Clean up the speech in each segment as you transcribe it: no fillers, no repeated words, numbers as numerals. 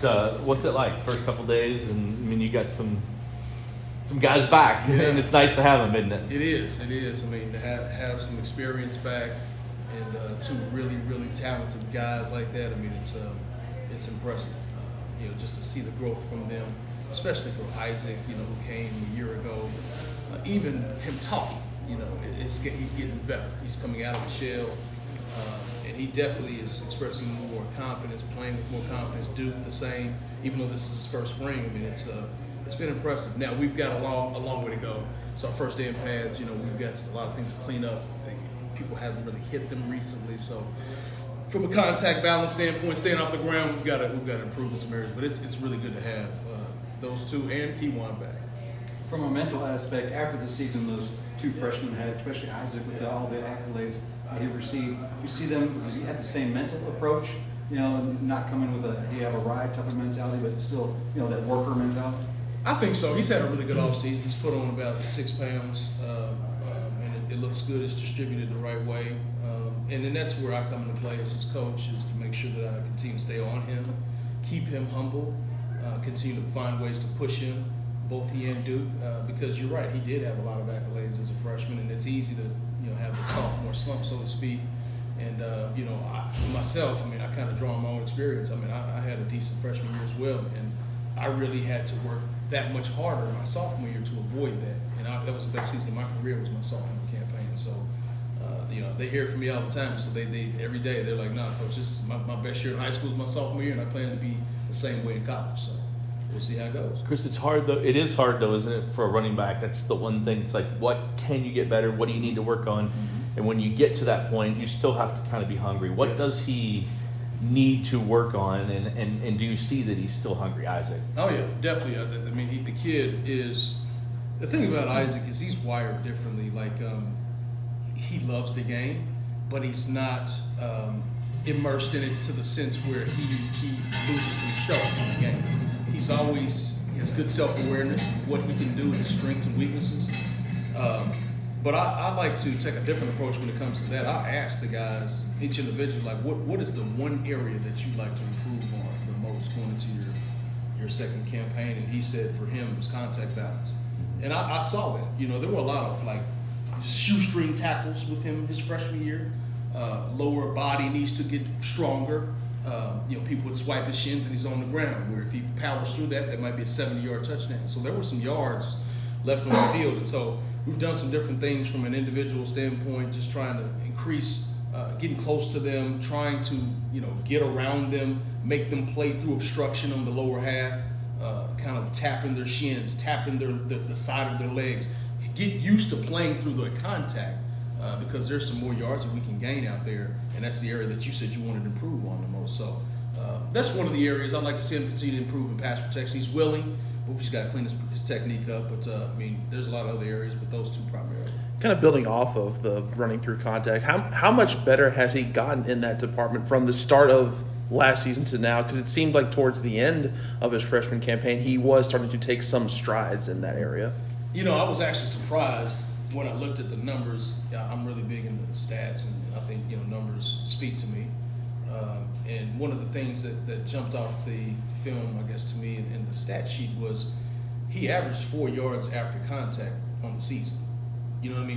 What's it like first couple days? And I mean, you got some guys back, and it's nice to have them, isn't it? It is. I mean, to have some experience back and two really talented guys like that. I mean, it's impressive. Just to see the growth from them, especially for Isaac, who came a year ago. Even him talking, he's getting better. He's coming out of the shell. And he definitely is expressing more confidence, playing with more confidence. Duke the same, even though this is his first spring. I mean, it's been impressive. Now we've got a long way to go. It's our first day in pads. We've got a lot of things to clean up. I think people haven't really hit them recently. So from a contact balance standpoint, staying off the ground, we've got to improve in some areas. But it's really good to have those two and Keywan back. From a mental aspect, after the season those two freshmen had, especially Isaac with all the accolades he received, you see them, does he have the same mental approach? Not coming with he have a ride type of mentality, but still, that worker mentality? I think so. He's had a really good offseason. He's put on about 6 pounds, and it looks good. It's distributed the right way. And then that's where I come into play as his coach, is to make sure that I continue to stay on him, keep him humble, continue to find ways to push him, both he and Duke, because you're right, he did have a lot of accolades as a freshman, and it's easy to have the sophomore slump, so to speak. And myself, I kind of draw on my own experience. I had a decent freshman year as well, and I really had to work that much harder my sophomore year to avoid that. And that was the best season of my career, was my sophomore campaign. So they hear it from me all the time. So they every day they're like, "Nah, coach, this is my best year in high school is my sophomore year, and I plan to be the same way in college." So we'll see how it goes. Chris, it's hard though. It is hard though, isn't it, for a running back? That's the one thing. It's like, what can you get better? What do you need to work on? Mm-hmm. And when you get to that point, you still have to kind of be hungry. What does he need to work on? And do you see that he's still hungry, Isaac? Oh yeah, definitely. The kid is. The thing about Isaac is he's wired differently. Like he loves the game, but he's not immersed in it to the sense where he loses himself in the game. He has good self-awareness of what he can do, his strengths and weaknesses. But I like to take a different approach when it comes to that. I ask the guys, each individual, like, what is the one area that you'd like to improve on the most going into your second campaign? And he said for him it was contact balance. And I saw that. There were a lot of just shoestring tackles with him his freshman year. Lower body needs to get stronger. People would swipe his shins and he's on the ground, where if he powers through that might be a 70-yard touchdown. So there were some yards left on the field. And so we've done some different things from an individual standpoint, just trying to increase, getting close to them, trying to, get around them, make them play through obstruction on the lower half, kind of tapping their shins, tapping the side of their legs. Get used to playing through the contact. Because there's some more yards that we can gain out there, and that's the area that you said you wanted to improve on the most. So that's one of the areas I'd like to see him continue to improve in pass protection. He's willing, but he's got to clean his technique up. But there's a lot of other areas, but those two primarily. Kind of building off of the running through contact, how much better has he gotten in that department from the start of last season to now? Because it seemed like towards the end of his freshman campaign, he was starting to take some strides in that area. I was actually surprised when I looked at the numbers. I'm really big into stats, and I think numbers speak to me. And one of the things that jumped off the film, I guess, to me in the stat sheet was he averaged 4 yards after contact on the season.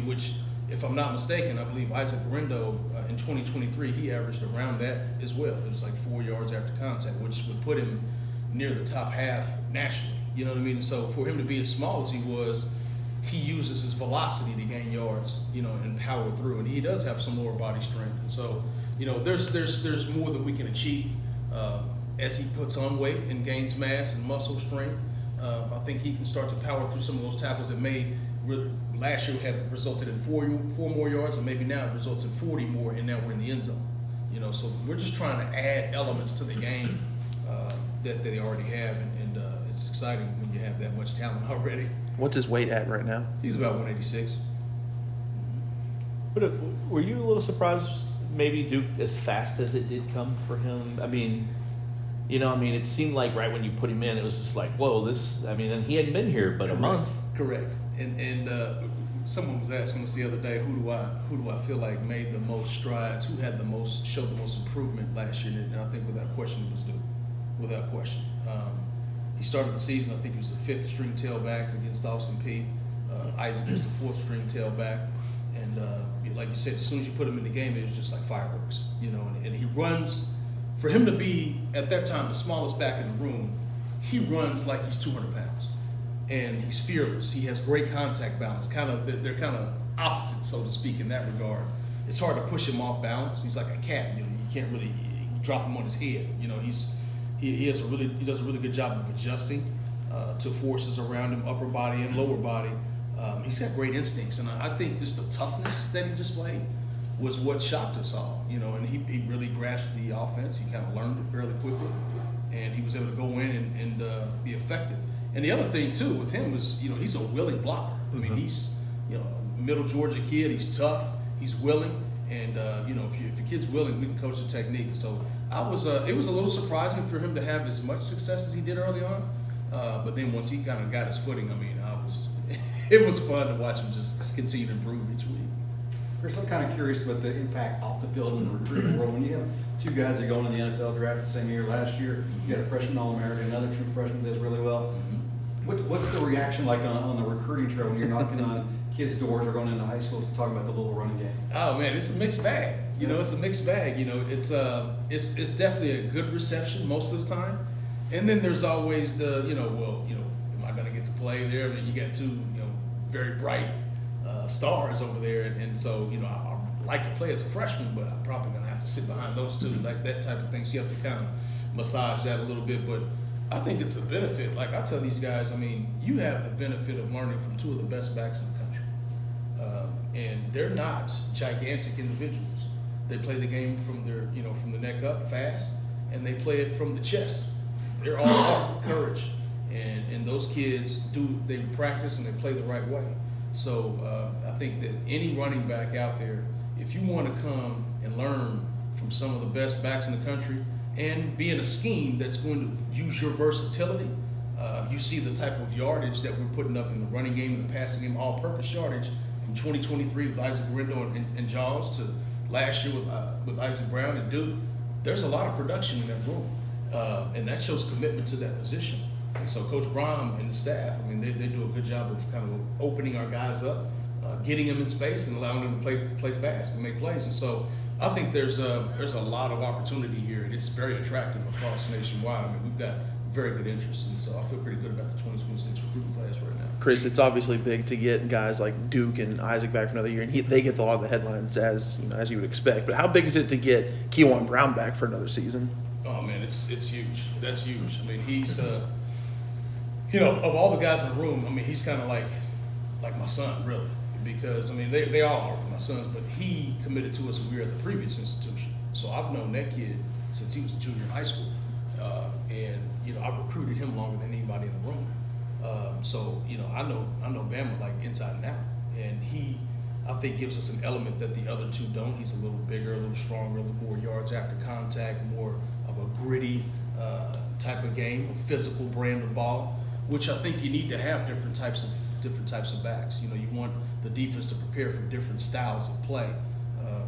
Which, if I'm not mistaken, I believe Isaac Rendo in 2023 he averaged around that as well. It was like 4 yards after contact, which would put him near the top half nationally. So for him to be as small as he was, he uses his velocity to gain yards, and power through. And he does have some lower body strength. And so, there's more that we can achieve as he puts on weight and gains mass and muscle strength. I think he can start to power through some of those tackles that may last year have resulted in 4 more yards, and maybe now it results in 40 more, and now we're in the end zone. So we're just trying to add elements to the game that they already have, and it's exciting when you have that much talent already. What's his weight at right now? He's about 186. But were you a little surprised maybe Duke as fast as it did come for him? It seemed like right when you put him in, it was just like, whoa, and he hadn't been here but a month. Correct. And someone was asking us the other day, who do I feel like made the most strides? Who had showed the most improvement last year? And I think without question it was Duke. without question. He started the season, I think he was the 5th string tailback against Austin Peay. Isaac was the 4th string tailback. And like you said, as soon as you put him in the game, it was just like fireworks, and he runs, for him to be, at that time, the smallest back in the room, he runs like he's 200 pounds. And he's fearless. He has great contact balance. They're kind of opposites, so to speak, in that regard. It's hard to push him off balance. He's like a cat. You can't really drop him on his head. He does a really good job of adjusting to forces around him, upper body and lower body. He's got great instincts, and I think just the toughness that he displayed was what shocked us all. And he really grasped the offense. He kind of learned it fairly quickly, and he was able to go in and be effective. And the other thing too with him is, he's a willing blocker. I mean, he's a middle Georgia kid. He's tough. He's willing, and if your kid's willing, we can coach the technique. So it was a little surprising for him to have as much success as he did early on, but then once he kind of got his footing, it was fun to watch him just continue to improve each week. Chris, I'm kind of curious about the impact off the field in the recruiting world. When you have two guys that go in the NFL draft the same year last year, you got a freshman All-American, another true freshman does really well. What's the reaction like on the recruiting trail when you're knocking on kids' doors or going into high schools to talk about the little running game? Oh man, it's a mixed bag. It's a mixed bag. It's definitely a good reception most of the time, and then there's always the am I going to get to play there? I mean, you got two very bright stars over there, and so I like to play as a freshman, but I'm probably going to have to sit behind those two, like that type of thing. So you have to kind of massage that a little bit, but I think it's a benefit. Like I tell these guys, you have the benefit of learning from two of the best backs in the country, and they're not gigantic individuals. They play the game from from the neck up fast, and they play it from the chest. They're all heart, courage, and those kids they practice and they play the right way. So I think that any running back out there, if you want to come and learn from some of the best backs in the country and be in a scheme that's going to use your versatility, you see the type of yardage that we're putting up in the running game and the passing game, all-purpose yardage from 2023 with Isaac Rindo and Jaws to last year with Isaac Brown and Duke. There's a lot of production in that room, and that shows commitment to that position. And so Coach Brom and the staff, they do a good job of kind of opening our guys up, getting them in space and allowing them to play fast and make plays. And so I think there's a lot of opportunity here, and it's very attractive across nationwide. We've got very good interest, and so I feel pretty good about the 2026 recruiting class right now. Chris, it's obviously big to get guys like Duke and Isaac back for another year, and they get a lot of the headlines as you would expect. But how big is it to get Kewan Brown back for another season? Oh man, it's huge. That's huge. He's of all the guys in the room, he's kind of like my son, really, because they all are my sons, but he committed to us when we were at the previous institution. So I've known that kid since he was a junior in high school, and I've recruited him longer than anybody in the room. So I know Bama like inside and out, and he, I think, gives us an element that the other two don't. He's a little bigger, a little stronger, a little more yards after contact, more of a gritty type of game, a physical brand of ball, which I think you need to have different types of backs. You want the defense to prepare for different styles of play,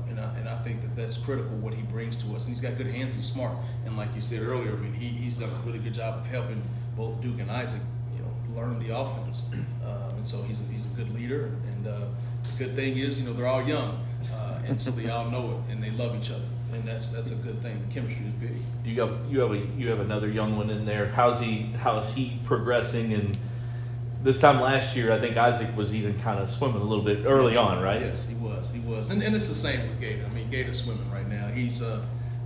and I think that's critical what he brings to us. And he's got good hands and he's smart. And like you said earlier, he's done a really good job of helping both Duke and Isaac, learn the offense. And so he's a good leader. And the good thing is, they're all young, and so they all know it and they love each other. And that's a good thing. The chemistry is big. You have another young one in there. How is he progressing? And this time last year, I think Isaac was even kind of swimming a little bit early on, right? Yes, he was. And it's the same with Gator. Gator's swimming right now.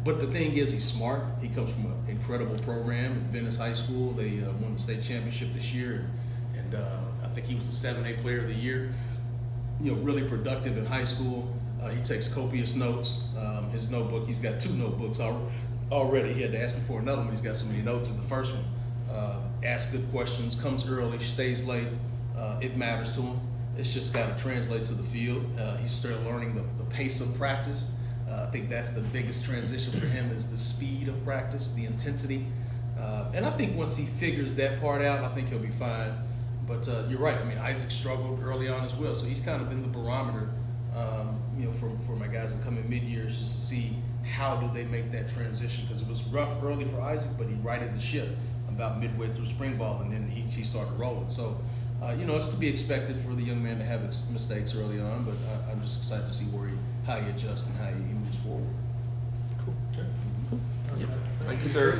But the thing is, he's smart. He comes from an incredible program at Venice High School. They won the state championship this year, and I think he was a 7A player of the year. Really productive in high school. He takes copious notes. His notebook, he's got 2 notebooks already. He had to ask me for another one. He's got so many notes in the first one. Asks good questions, comes early, stays late. It matters to him. It's just got to translate to the field. He's still learning the pace of practice. I think that's the biggest transition for him, is the speed of practice, the intensity. And I think once he figures that part out, I think he'll be fine. But you're right. Isaac struggled early on as well, so he's kind of been the barometer, for my guys that come in mid-years, just to see how do they make that transition? Because it was rough early for Isaac, but he righted the ship about midway through spring ball, and then he started rolling. So, it's to be expected for the young man to have mistakes early on, but I'm just excited to see how he adjusts and how he moves forward. Thank you, sir.